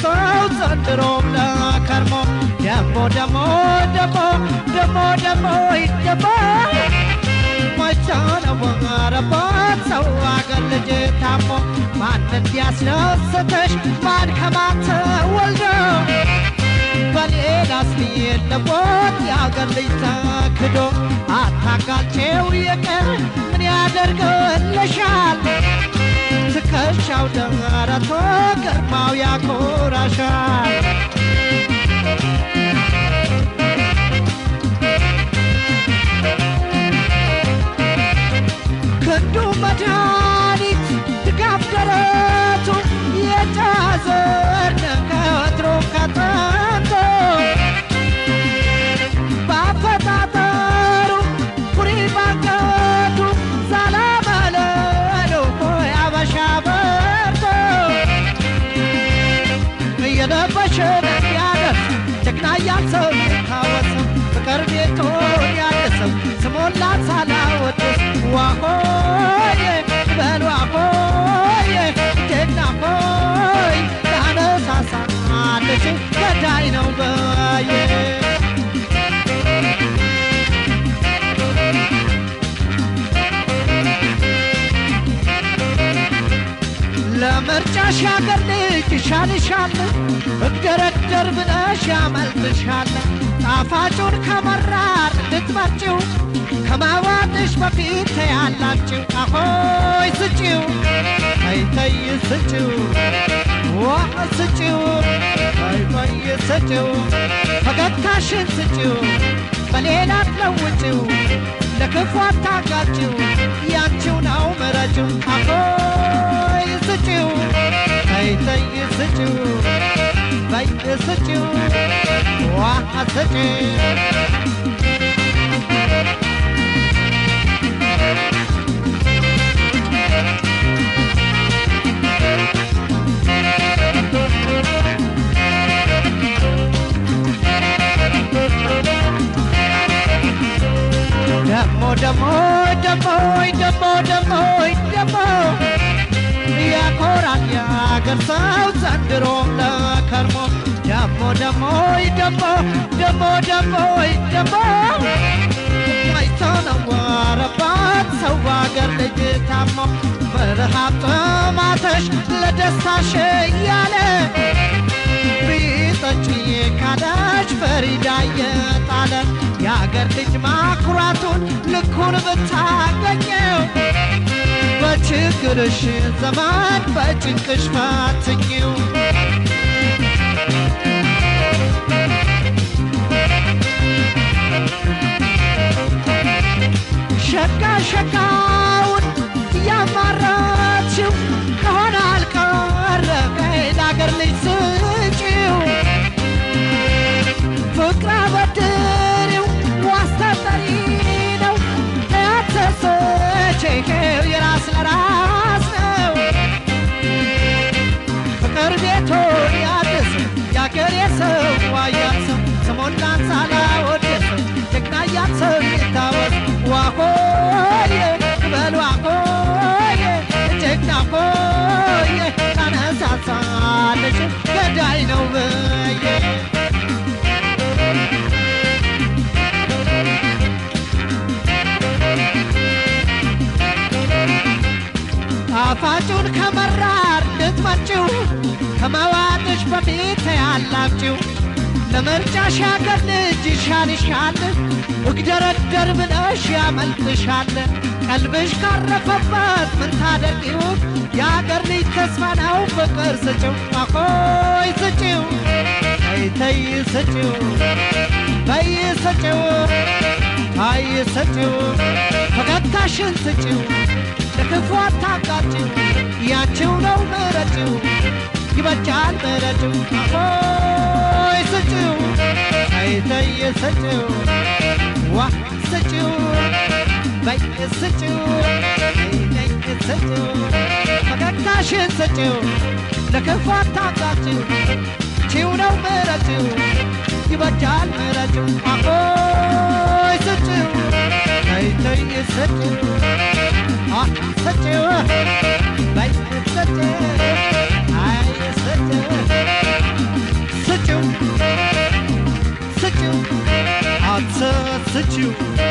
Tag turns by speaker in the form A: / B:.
A: ሰው ዘንድሮም ለከርሞ ደሞ ደሞ ደሞ ደሞ ደሞ ደሞ መቻነው ረባት ሰው አገር ልጅ ታሞ ማን እንዲያስደስትሽ ማን ከማን ተወልዶ በሌላስ የለቦት የአገር ልጅ ተክዶ አታጋልቼው የቀር ምን ያደርግልሻል ትከሻው ደረቶ ግርማው ያኮራሻል ክንዱ መድኃኒት ድጋፍ ደረቱ የታዘር ከወትሮ ከጥንቱ በአፈጣጠሩ ኩሪ ባንገቱ ዛላመለሎ ያበሻ በርቶ እየለበሽን ያደርስ ጀግና ያልሰው የታወሰው ፍቅር ቤቶን ያደሰው ስሞን ላሳላወድስ ዋሆዬ በል ዋሆዬ ጀግና ሆይ ያነሳሳልሽ ገዳይ ነው በየ ለምርጫሽ ያገር ልጅ ይሻልሻል እግደረደር ብለሽ ያመልጥሻል ጣፋጩን ከመራር ልትመርጪው ከማዋጥሽ በፊት ያላችሁ አሆይ ስጪው አይተይ ስጪው ዋ ስጪው አይተይ ስጪው ፈገግታሽን ስጪው በሌላ አትለውጪው ለክፉ አታጋጪው ያንቺው ነው ምረጪው አሆይ ስጪው አይተይ ስጪው በይ ስጪው ዋ ስጪው ደሞ ደሞ ደሞ ደሞ ደሞ ያኮራል ያገር ሰው ዘንድሮም ለከርሞ ደሞ ደሞ ደሞ ደሞ ደሞ ደሞ አይተነወረባት ሰው አገር ልጅ ታሞ በረሃብ ጥማትሽ ለደስታሽ እያለ ቢጠጪ ካለሽ ፈሪዳ የጣለ የአገር ልጅ ማኩራቱን ልኩን ብታገኘው በችግርሽ ዘመን በጭንቅሽ ፈትኚው ሸጋ ሸጋውን ያማራችው ከሆነ አልቀረ ለአገር ልጅ ስጪው ፍቅር አበድሪው ዋስተጠሪ ነው ያተሰቼው የራስ ለራስ ነው ፍቅር ቤቶን ያድስ ያገር የሰው ዋያሰው ስሞን ላንሳላ ወደሰው ጀግና ያሰው ይታወስ ዋሆዬ በል ዋሆዬ ጀግና ሆዬ ታነሳሳለሽ ገዳይ ነው በየ ጣፋጩን ከመራር ልትመጪው ከመዋጥሽ በፊት ያላችሁ ለምርጫሽ ያገር ልጅ ይሻልሻል እግደረደር ብለሽ ያመልጥሻል ቀልብሽ ካረፈበት ምን ታደርጊው ያገር ልጅ ተስፋ ነው ፍቅር ስጪው አሆይ ስጪው አይተይ ስጪው በይ ስጪው አይ ስጪው ፈገግታሽን ስጪው ለክፉ አታጋጪው ያንቺው ነው ምረጪው ይበጃል ምረጪው አሆይ ስጪው አይተይ ስጪው ዋ ስጪው በይ ስጪው አይተይ ስጪው ፈገግታሽን ስጪው ለክፉ አታጋጪው ቺው ነው ምረጪው ይበጃል ምረጪው አሆይ ስጪው አይተይ ስጪው ስጪው በይ ስጪው አይ ስጪው
B: ያላችሁ